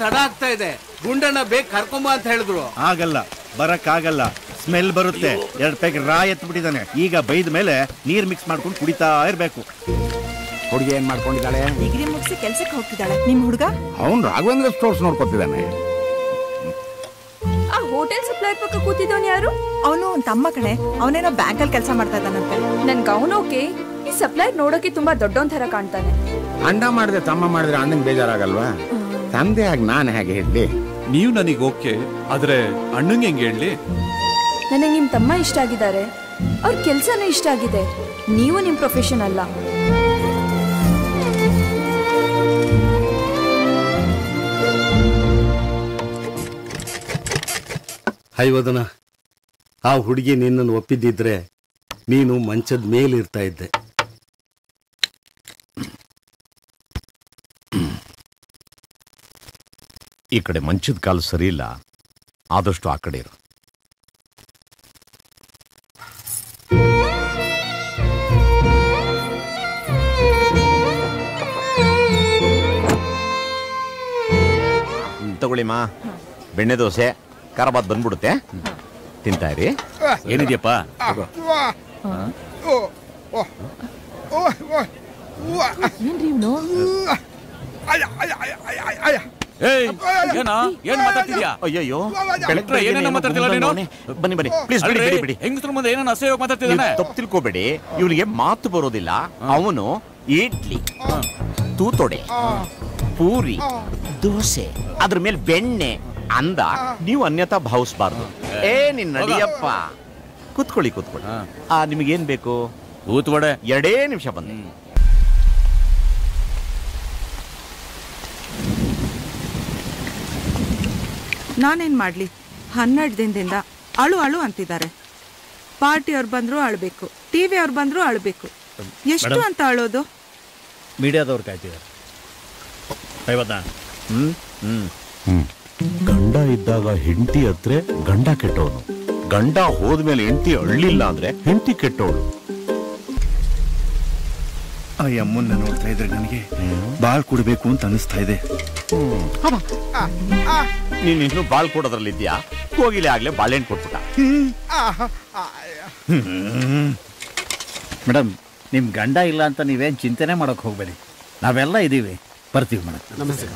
ತಡ ಆಗ್ತಾ ಇದೆ, ಗುಂಡನ್ನ ಬೇಗ ಕರ್ಕೊಂಬ ಅಂತ ಹೇಳಿದ್ರು. ಆಗಲ್ಲ, ಬರಕ್ಕಾಗಲ್ಲ, ಸ್ಮೆಲ್ ಬರುತ್ತೆ. 2 ಪ್ಯಾಕ್ ರಾ ಎತ್ಬಿಟ್ಟಿದ್ದಾನೆ. ಈಗ ಬೈದ ಮೇಲೆ ನೀರ್ ಮಿಕ್ಸ್ ಮಾಡ್ಕೊಂಡು ಕುಡಿತಾ ಇರ್ಬೇಕು. ಹುಡುಗಿ ಏನ್ ಮಾಡ್ಕೊಂಡಿದ್ದಾಳೆ? ಡಿಗ್ರಿ ಮುಗಿಸಿ ಕೆಲ್ಸಕ್ಕೆ ಹೋಗ್ತಿದ್ದಾಳೆ. ನಿಮ್ ಹುಡುಗ? ಅವನು ರಾಘವೇಂದ್ರ ಸ್ಟೋರ್ಸ್ ನೋಡ್ಕೊತಿದ್ದಾನೆ. ಆ ಹೋಟೆಲ್ ಸಪ್ಲೈಯರ್ ಪಕ್ಕ ಕೂತಿದ್ದವನು ಯಾರು? ಅವನು ತಮ್ಮ ಕಣೆ. ಅವನೇನೋ ಬ್ಯಾಂಕಲ್ಲಿ ಕೆಲಸ ಮಾಡ್ತಾ ಇದ್ದಾನಂತೆ. ನನ್ಗೆ ಅವನೋಕೆ, ಈ ಸಪ್ಲೈಯರ್ ನೋಡೋಕೆ ತುಂಬಾ ದೊಡ್ಡವನ್ ತರ ಕಾಣ್ತಾನೆ. ಅಣ್ಣ ಮಾಡಿದ್ರೆ ತಮ್ಮ ಮಾಡಿದ್ರೆ ಅಣ್ಣನ್ ಬೇಜಾರಾಗಲ್ವಾ? ತಂದೆ ಆಗಿ ನಾನು ಹೇಗೆ ಹೇಳಿ? ನೀವು ನನಗೆ ಓಕೆ, ಆದ್ರೆ ಅಣ್ಣಂಗೆ ಹೆಂಗೆ ಹೇಳಿ? ನನಗೆ ನಿಮ್ ತಮ್ಮ ಇಷ್ಟ ಆಗಿದ್ದಾರೆ, ಅವ್ರ ಕೆಲ್ಸನೂ ಇಷ್ಟ ಆಗಿದೆ. ನೀವು ನಿಮ್ ಪ್ರೊಫೆಷನ್ ಅಲ್ಲ. ಹೈವದನ, ಆ ಹುಡುಗಿ ನಿನ್ನನ್ನು ಒಪ್ಪಿದ್ದಿದ್ರೆ ನೀನು ಮಂಚದ ಮೇಲಿರ್ತಾ ಇದ್ದೆ. ಈ ಕಡೆ ಮಂಚದ ಕಾಲು ಸರಿ ಇಲ್ಲ, ಆದಷ್ಟು ಆ ಕಡೆ ಇರು. ತಗೊಳ್ಳಿಮಾ, ಬೆಣ್ಣೆ ದೋಸೆ, ಖಾರಬಾತ್ ಬಂದ್ಬಿಡುತ್ತೆ, ತಿಂತಾ ಇರಿ. ಏನಿದೆಯಪ್ಪ? ಏನ್ರಿ ಇವ್ನು? ಅಯ್ಯೋ, ಬನ್ನಿ ಬನ್ನಿ ಪ್ಲೀಸ್, ಬಿಡಿ. ಹೆಂಗಸ್ರ ಮುಂದೆ ಏನೋ ಅಸಹ್ಯವಾಗಿ ಮಾತಾಡ್ತಿದ್ದಾನೆ. ತಪ್ಪು ತಿಳ್ಕೋಬೇಡಿ, ಇವನಿಗೆ ಮಾತು ಬರೋದಿಲ್ಲ. ಅವನು ಇಡ್ಲಿ, ತೂತೊಡೆ, ಪೂರಿ, ದೋಸೆ, ಅದ್ರ ಮೇಲೆ ಬೆಣ್ಣೆ ಅಂದ ನೀವು ಅನ್ಯತಾ ಭಾವಿಸಬಾರ್ದು. ನಿನ್ನ ನಡಿಯಪ್ಪ, ಕೂತ್ಕೊಳ್ಳಿ. ನಿಮಗೇನ್ ಬೇಕು? ಊತ್ವಡೆ. 2 ನಿಮಿಷ ಬಂದೆ. ನಾನೇನ್ ಮಾಡ್ಲಿ? 12 ದಿನದಿಂದ ಅಳು ಅಂತಿದ್ದಾರೆ. ಪಾರ್ಟಿ ಅವ್ರು ಬಂದ್ರು ಅಳ್ಬೇಕು, ಟಿವಿ ಅವ್ರು ಬಂದ್ರು ಅಳ್ಬೇಕು. ಎಷ್ಟು ಅಂತ ಅಳೋದು? ಮೀಡಿಯಾದವ್ರು ಕಾಯ್ತಿದ್ದಾರೆ. ಗಂಡ ಇದ್ದಾಗ ಹೆಂಡತಿ ಹತ್ರ ಗಂಡ ಕೆಟ್ಟವನು, ಗಂಡ ಹೋದ್ಮೇಲೆ ಹೆಂಡತಿ ಅಳ್ಳಿಲ್ಲ ಅಂದ್ರೆ ಹೆಂಡತಿ ಕೆಟ್ಟವಳು. ಆ ಅಮ್ಮನ್ನ ನೋಡ್ತಾ ಇದ್ರೆ ನನಗೆ ಬಾಳ್ ಕುಡ್ಬೇಕು ಅಂತ ಅನಿಸ್ತಾ ಇದೆ. ನೀನ್ ಇನ್ನು ಬಾಳ್ ಕೊಡೋದ್ರಲ್ಲಿದ್ಯಾ? ಹೋಗಿಲೆ ಆಗ್ಲೇ ಬಾಳೆಹಣ್ಣು ಕೊಟ್ಬಿಟ್ಟ. ಮೇಡಮ್, ನಿಮ್ ಗಂಡ ಇಲ್ಲ ಅಂತ ನೀವೇನ್ ಚಿಂತನೆ ಮಾಡಕ್ ಹೋಗ್ಬೇಡಿ, ನಾವೆಲ್ಲ ಇದೀವಿ, ಬರ್ತೀವಿ ಮೇಡಮ್. ನಮಸ್ತೆ.